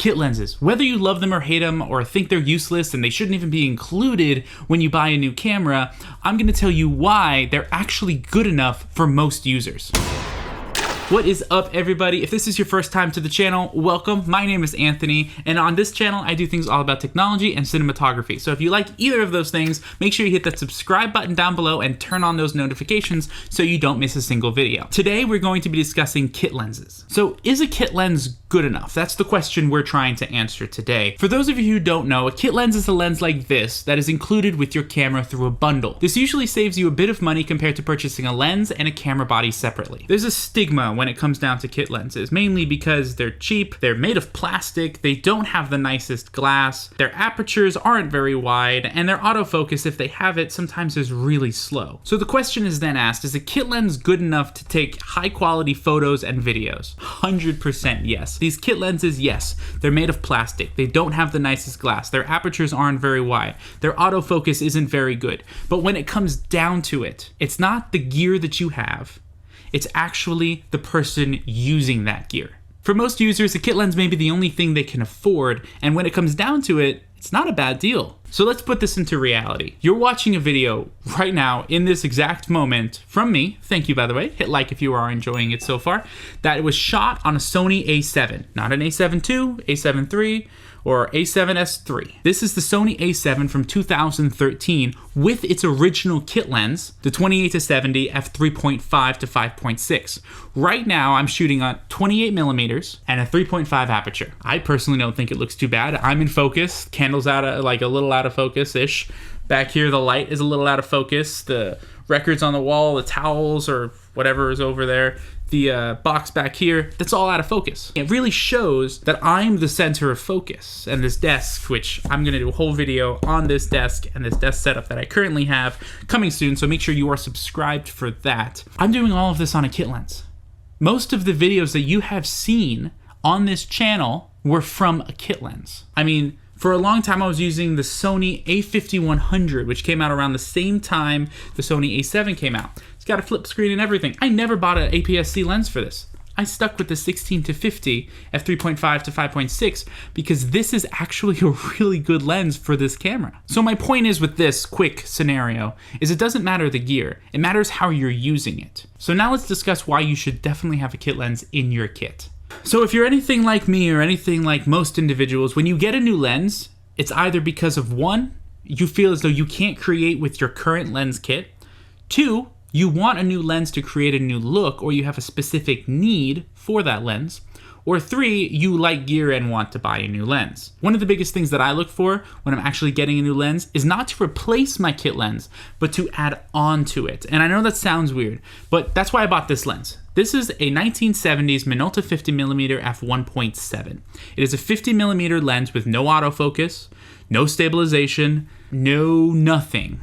Kit lenses. Whether you love them or hate them or think they're useless and they shouldn't even be included when you buy a new camera, I'm going to tell you why they're actually good enough for most users. What is up, everybody? If this is your first time to the channel, welcome. My name is Anthony, and on this channel, I do things all about technology and cinematography. So if you like either of those things, make sure you hit that subscribe button down below and turn on those notifications so you don't miss a single video. Today, we're going to be discussing kit lenses. So is a kit lens good enough? That's the question we're trying to answer today. For those of you who don't know, a kit lens is a lens like this that is included with your camera through a bundle. This usually saves you a bit of money compared to purchasing a lens and a camera body separately. There's a stigma when it comes down to kit lenses, mainly because they're cheap, they're made of plastic, they don't have the nicest glass, their apertures aren't very wide, and their autofocus, if they have it, sometimes is really slow. So the question is then asked, is a kit lens good enough to take high quality photos and videos? 100% yes. These kit lenses, yes, they're made of plastic, they don't have the nicest glass, their apertures aren't very wide, their autofocus isn't very good, but when it comes down to it, it's not the gear that you have, it's actually the person using that gear. For most users, a kit lens may be the only thing they can afford, and when it comes down to it, it's not a bad deal. So let's put this into reality. You're watching a video right now in this exact moment from me, thank you by the way, hit like if you are enjoying it so far, that it was shot on a Sony a7, not an a7 II, a7 III, or a7S III. This is the Sony a7 from 2013 with its original kit lens, the 28-70 f3.5 to 5.6. Right now I'm shooting on 28mm and a 3.5 aperture. I personally don't think it looks too bad. I'm in focus, candle's out of, like a little out of focus-ish. Back here the light is a little out of focus. The records on the wall, the towels or whatever is over there, the box back here, that's all out of focus. It really shows that I'm the center of focus, and this desk, which I'm gonna do a whole video on this desk and this desk setup that I currently have coming soon, so make sure you are subscribed for that. I'm doing all of this on a kit lens. Most of the videos that you have seen on this channel were from a kit lens. I mean, for a long time I was using the Sony a5100, which came out around the same time the Sony a7 came out. It's got a flip screen and everything. I never bought an APS-C lens for this. I stuck with the 16-50 f3.5 to 5.6 because this is actually a really good lens for this camera. So my point is with this quick scenario is it doesn't matter the gear, it matters how you're using it. So now let's discuss why you should definitely have a kit lens in your kit. So if you're anything like me or anything like most individuals, when you get a new lens, it's either because of one, you feel as though you can't create with your current lens kit, two, you want a new lens to create a new look or you have a specific need for that lens, or three, you like gear and want to buy a new lens. One of the biggest things that I look for when I'm actually getting a new lens is not to replace my kit lens, but to add on to it. And I know that sounds weird, but that's why I bought this lens. This is a 1970s Minolta 50mm f1.7. It is a 50mm lens with no autofocus, no stabilization, no nothing.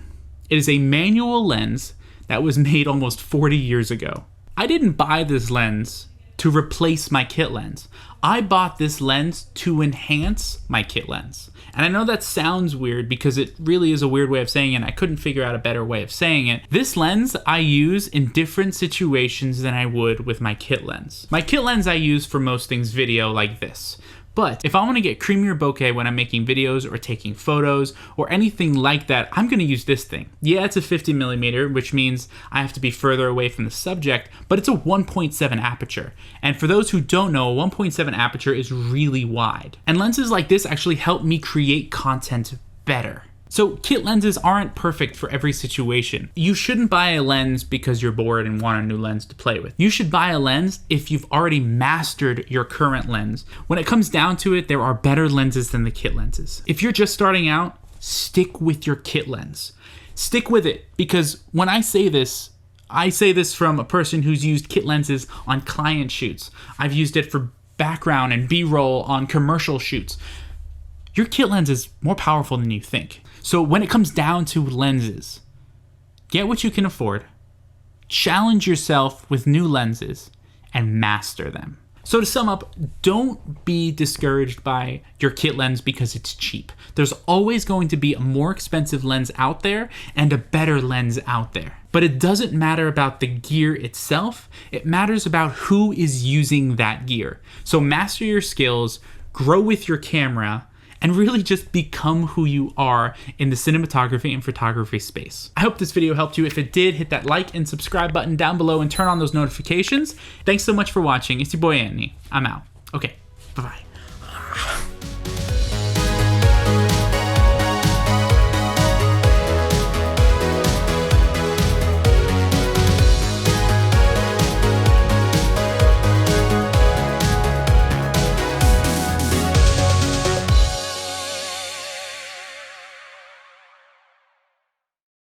It is a manual lens that was made almost 40 years ago. I didn't buy this lens to replace my kit lens. I bought this lens to enhance my kit lens. And I know that sounds weird because it really is a weird way of saying it, and I couldn't figure out a better way of saying it. This lens I use in different situations than I would with my kit lens. My kit lens I use for most things video like this. But if I want to get creamier bokeh when I'm making videos or taking photos or anything like that, I'm going to use this thing. Yeah, it's a 50mm, which means I have to be further away from the subject, but it's a 1.7 aperture. And for those who don't know, a 1.7 aperture is really wide. And lenses like this actually help me create content better. So kit lenses aren't perfect for every situation. You shouldn't buy a lens because you're bored and want a new lens to play with. You should buy a lens if you've already mastered your current lens. When it comes down to it, there are better lenses than the kit lenses. If you're just starting out, stick with your kit lens. Stick with it, because when I say this from a person who's used kit lenses on client shoots. I've used it for background and B-roll on commercial shoots. Your kit lens is more powerful than you think. So when it comes down to lenses, get what you can afford, challenge yourself with new lenses, and master them. So to sum up, don't be discouraged by your kit lens because it's cheap. There's always going to be a more expensive lens out there and a better lens out there. But it doesn't matter about the gear itself, it matters about who is using that gear. So master your skills, grow with your camera, and really just become who you are in the cinematography and photography space. I hope this video helped you. If it did, hit that like and subscribe button down below and turn on those notifications. Thanks so much for watching. It's your boy Anthony. I'm out. Okay, bye-bye.